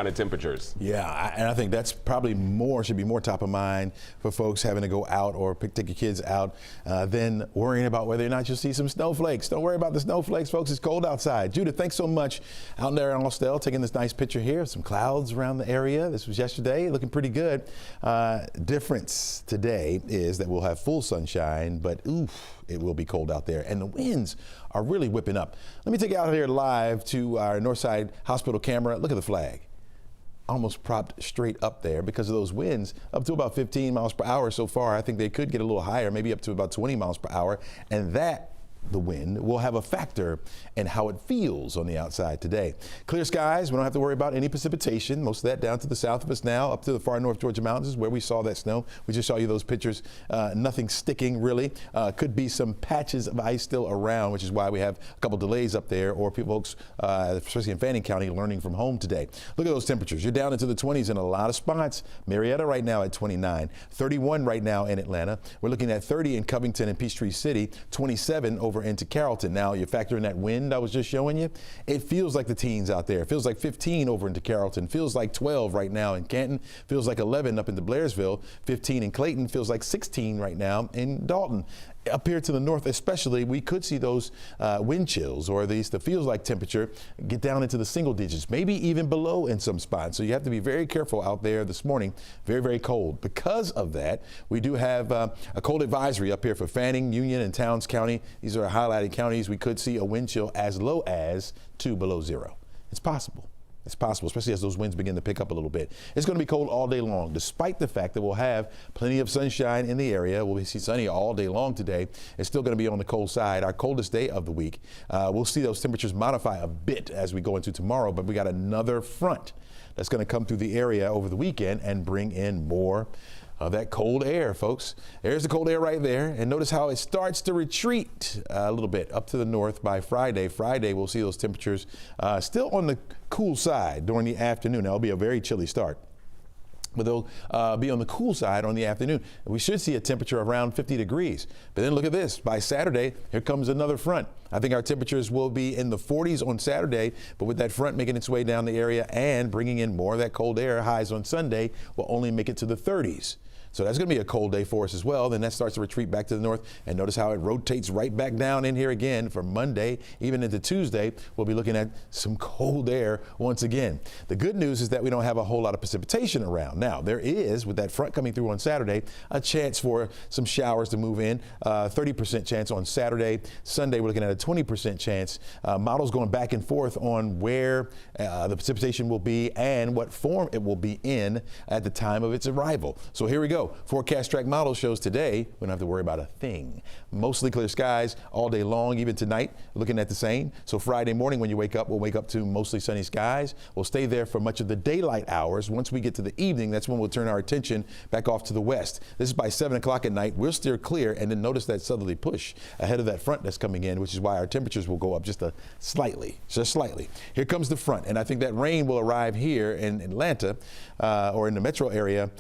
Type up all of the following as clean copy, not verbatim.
kind of temperatures. Yeah, and I think that's probably should be more top of mind for folks having to go out or take your kids out than worrying about whether or not you'll see some snowflakes. Don't worry about the snowflakes, folks. It's cold outside. Judith, thanks so much. Out there in Austell, taking this nice picture here. Some clouds around the area. This was yesterday, looking pretty good. Difference today is that we'll have full sunshine, but oof, it will be cold out there, and the winds are really whipping up. Let me take you out here live to our Northside Hospital camera. Look at the flag. Almost propped straight up there because of those winds, up to about 15 miles per hour so far. I think they could get a little higher, maybe up to about 20 miles per hour, and the wind will have a factor in how it feels on the outside today. Clear skies, we don't have to worry about any precipitation. Most of that down to the south of us now, up to the far North Georgia mountains where we saw that snow. We just saw you those pictures. Nothing sticking really. Could be some patches of ice still around, which is why we have a couple delays up there, or people, folks, especially in Fannin County, learning from home today. Look at those temperatures. You're down into the 20s in a lot of spots. Marietta right now at 29, 31 right now in Atlanta. We're looking at 30 in Covington and Peachtree City, 27 over into Carrollton. Now you factor in that wind I was just showing you, it feels like the teens out there. It feels like 15 over into Carrollton, feels like 12 right now in Canton, feels like 11 up into Blairsville, 15 in Clayton, feels like 16 right now in Dalton. Up here to the north especially, we could see those wind chills, or at least the feels like temperature, get down into the single digits, maybe even below in some spots. So you have to be very careful out there this morning. Very, very cold. Because of that, we do have a cold advisory up here for Fannin, Union, and Towns County. These are highlighted counties. We could see a wind chill as low as 2 below zero. It's possible. It's possible, especially as those winds begin to pick up a little bit. It's going to be cold all day long, despite the fact that we'll have plenty of sunshine in the area. We'll see sunny all day long today. It's still going to be on the cold side, our coldest day of the week. We'll see those temperatures modify a bit as we go into tomorrow, but we got another front that's going to come through the area over the weekend and bring in more of that cold air, folks. There's the cold air right there, and notice how it starts to retreat a little bit up to the north by Friday. Friday, we'll see those temperatures still on the cool side during the afternoon. Now, it'll be a very chilly start, but they'll be on the cool side on the afternoon. We should see a temperature around 50 degrees. But then look at this. By Saturday, here comes another front. I think our temperatures will be in the 40s on Saturday, but with that front making its way down the area and bringing in more of that cold air, highs on Sunday will only make it to the 30s. So that's going to be a cold day for us as well. Then that starts to retreat back to the north, and notice how it rotates right back down in here again for Monday, even into Tuesday. We'll be looking at some cold air once again. The good news is that we don't have a whole lot of precipitation around. Now, there is, with that front coming through on Saturday, a chance for some showers to move in, 30% chance on Saturday. Sunday, we're looking at a 20% chance. Models going back and forth on where the precipitation will be and what form it will be in at the time of its arrival. So here we go. Forecast Track model shows today we don't have to worry about a thing. Mostly clear skies all day long, even tonight, looking at the same. So Friday morning when you wake up, we'll wake up to mostly sunny skies. We'll stay there for much of the daylight hours. Once we get to the evening, that's when we'll turn our attention back off to the west. This is by 7 o'clock at night. We'll steer clear, and then notice that southerly push ahead of that front that's coming in, which is why our temperatures will go up just slightly. Here comes the front, and I think that rain will arrive here in Atlanta or in the metro area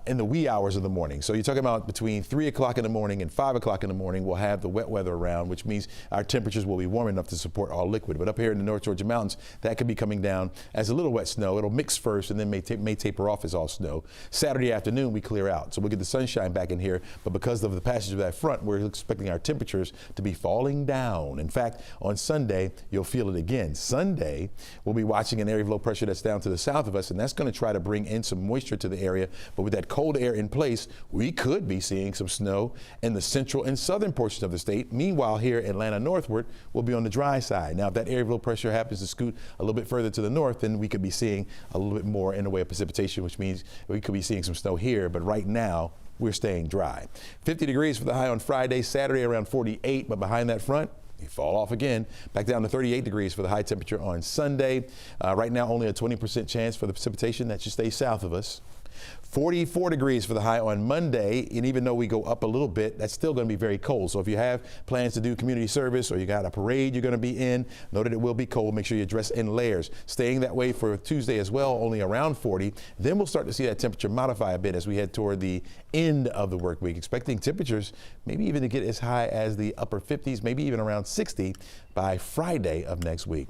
in the wee hours of the morning. So you're talking about between 3 o'clock in the morning and 5 o'clock in the morning, we'll have the wet weather around, which means our temperatures will be warm enough to support all liquid. But up here in the North Georgia mountains, that could be coming down as a little wet snow. It'll mix first and then may taper off as all snow. Saturday afternoon, we clear out. So we'll get the sunshine back in here. But because of the passage of that front, we're expecting our temperatures to be falling down. In fact, on Sunday, you'll feel it again. Sunday, we'll be watching an area of low pressure that's down to the south of us, and that's going to try to bring in some moisture to the area. But with that cold air in place, we could be seeing some snow in the central and southern portions of the state. Meanwhile, here Atlanta northward, we'll be on the dry side. Now, if that area of low pressure happens to scoot a little bit further to the north, then we could be seeing a little bit more in the way of precipitation, which means we could be seeing some snow here. But right now, we're staying dry. 50 degrees for the high on Friday, Saturday around 48, but behind that front, we fall off again, back down to 38 degrees for the high temperature on Sunday. Right now, only a 20% chance for the precipitation that should stay south of us. 44 degrees for the high on Monday, and even though we go up a little bit, that's still going to be very cold. So if you have plans to do community service or you got a parade you're going to be in, know that it will be cold. Make sure you dress in layers. Staying that way for Tuesday as well, only around 40. Then we'll start to see that temperature modify a bit as we head toward the end of the work week, expecting temperatures maybe even to get as high as the upper 50s, maybe even around 60 by Friday of next week.